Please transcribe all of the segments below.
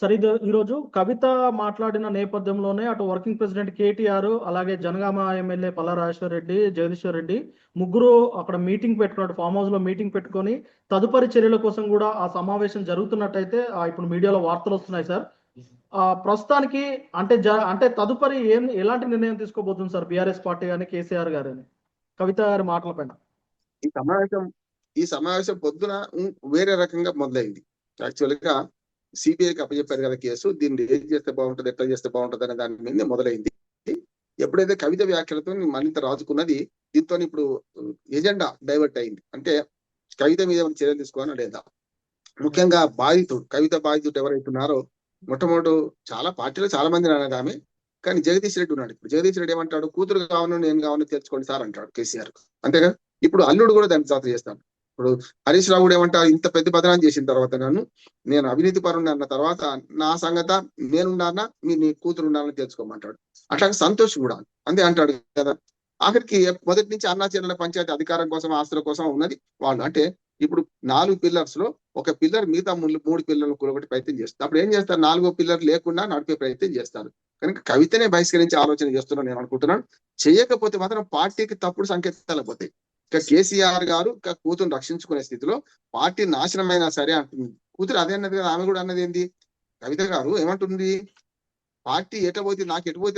సరే ఈరోజు కవిత మాట్లాడిన నేపథ్యంలోనే అటు వర్కింగ్ ప్రెసిడెంట్ కేటీఆర్ అలాగే జనగామ ఎమ్మెల్యే పల్లా రాజేశ్వర రెడ్డి జగదీశ్వర్ రెడ్డి ముగ్గురు అక్కడ మీటింగ్ పెట్టుకున్నాడు, ఫామ్ హౌస్ లో మీటింగ్ పెట్టుకొని తదుపరి చర్యల కోసం కూడా ఆ సమావేశం జరుగుతున్నట్టయితే ఇప్పుడు మీడియాలో వార్తలు వస్తున్నాయి సార్. ప్రస్తుతానికి అంటే తదుపరి ఎలాంటి నిర్ణయం తీసుకోబోతుంది సార్ బీఆర్ఎస్ పార్టీ కానీ కేసీఆర్ గారు అని కవిత గారి మాటల పైన? ఈ సమావేశం పొద్దున వేరే రకంగా మొదలైంది. యాక్చువల్గా సిబిఐకి అప్పచెప్పారు కదా కేసు, దీన్ని ఏం చేస్తే బాగుంటుంది, ఎట్లా చేస్తే బాగుంటుంది అనే దాని మీద మొదలైంది. ఎప్పుడైతే కవిత వ్యాఖ్యలతో మరింత రాజుకున్నది, దీంతో ఇప్పుడు ఎజెండా డైవర్ట్ అయింది. అంటే కవిత మీద చర్యలు తీసుకోవాలని లేదా, ముఖ్యంగా కవిత బాధితుడు ఎవరైతున్నారో మొట్టమొదటి చాలా పార్టీలో చాలా మంది ఆమె, కానీ జగదీష్ రెడ్డి ఉన్నాడు. ఇప్పుడు జగదీష్ రెడ్డి ఏమంటాడు, కూతురు కావాలని నేను కావాలని తెలుసుకోండి సార్ అంటాడు కేసీఆర్. అంతేగా, ఇప్పుడు అల్లుడు కూడా దాన్ని జాతర చేస్తాడు. ఇప్పుడు హరీష్ రావు కూడా ఏమంటారు, ఇంత పెద్ద బదనాన్ని చేసిన తర్వాత నేను అవినీతి పరుణ్ణి అన్న తర్వాత నా సంగత నేనున్నానా నీ కూతురు ఉండాలని తెలుసుకోమంటాడు. అట్లాగే సంతోష్ కూడా అంతే అంటాడు కదా. ఆఖరికి మొదటి నుంచి అన్నా చెల్లెల పంచాయతీ అధికారం కోసం ఆస్తుల కోసం ఉన్నది వాళ్ళు. అంటే ఇప్పుడు 4 పిల్లర్స్ లో ఒక పిల్లర్ మిగతా 3 పిల్లర్లు కూలగొట్టి ప్రయత్నం చేస్తారు. అప్పుడు ఏం చేస్తారు, 4వ పిల్లర్ లేకుండా నడిపే ప్రయత్నం చేస్తారు. కనుక కవితనే బహిష్కరించి ఆలోచన చేస్తున్నాను నేను అనుకుంటున్నాను. చేయకపోతే మాత్రం పార్టీకి తప్పుడు సంకేతాలు పోతాయి. ఇక కేసీఆర్ గారు కూతురు రక్షించుకునే స్థితిలో పార్టీ నాశనమైనా సరే అంటుంది. కూతురు అదే అన్నది కదా, ఆమె కూడా అన్నది ఏంది, కవిత గారు ఏమంటుంది, పార్టీ ఎటుపోతే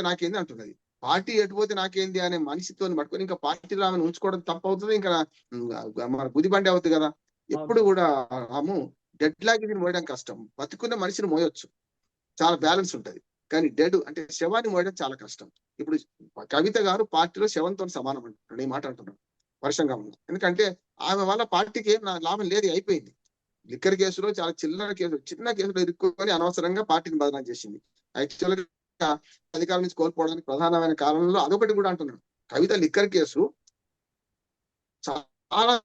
నాకేంది అంటున్నది. పార్టీ ఎటుపోతే నాకేంది అనే మనిషితో పట్టుకొని ఇంకా పార్టీలో ఆమెను ఉంచుకోవడం తప్పు అవుతుంది, ఇంకా మన బుద్ధిబండి అవుతుంది కదా. ఎప్పుడు కూడా ఆమె డెడ్ లాగి మోయడం కష్టం. బతుకున్న మనిషిని మోయొచ్చు, చాలా బ్యాలెన్స్ ఉంటది. కానీ డెడ్ అంటే శవాన్ని మోయడం చాలా కష్టం. ఇప్పుడు కవిత గారు పార్టీలో శవంతో సమానం అంటున్నాడు, ఈ మాట అంటున్నాడు వర్షంగా ఉంది. ఎందుకంటే ఆమె వల్ల పార్టీకి ఏం లాభం లేదు, అయిపోయింది. లిక్కర్ కేసులో చాలా చిన్న కేసులో ఇరుక్కొని అనవసరంగా పార్టీని బదనాం చేసింది. యాక్చువల్గా అధికారం నుంచి కోల్పోవడానికి ప్రధానమైన కారణంలో అదొకటి కూడా అంటున్నాడు. కవిత లిక్కర్ కేసు చాలా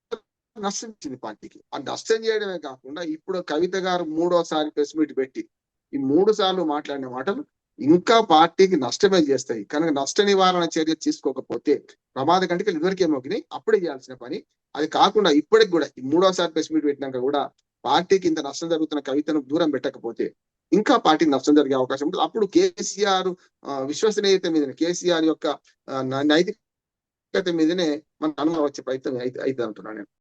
నష్టం ఇచ్చింది పార్టీకి. ఆ నష్టం చేయడమే కాకుండా ఇప్పుడు కవిత గారు 3వసారి ప్రెస్ మీట్ పెట్టి ఈ 3 సార్లు మాట్లాడిన మాటలు ఇంకా పార్టీకి నష్టమే చేస్తాయి. కనుక నష్ట నివారణ చర్య తీసుకోకపోతే ప్రమాద కంటే ఇదివరకే మోగినాయి, అప్పుడే చేయాల్సిన పని. అది కాకుండా ఇప్పటికి కూడా ఈ 3వసారి ప్రెస్ మీట్ పెట్టినాక కూడా పార్టీకి ఇంత నష్టం జరుగుతున్న కవితను దూరం పెట్టకపోతే ఇంకా పార్టీకి నష్టం జరిగే అవకాశం ఉంటుంది. అప్పుడు కేసీఆర్ విశ్వసనీయత మీదనే, కేసీఆర్ యొక్క నైతికత మీదనే మనకు అనుమానం వచ్చే ప్రయత్నం అయితే అంటున్నాను నేను.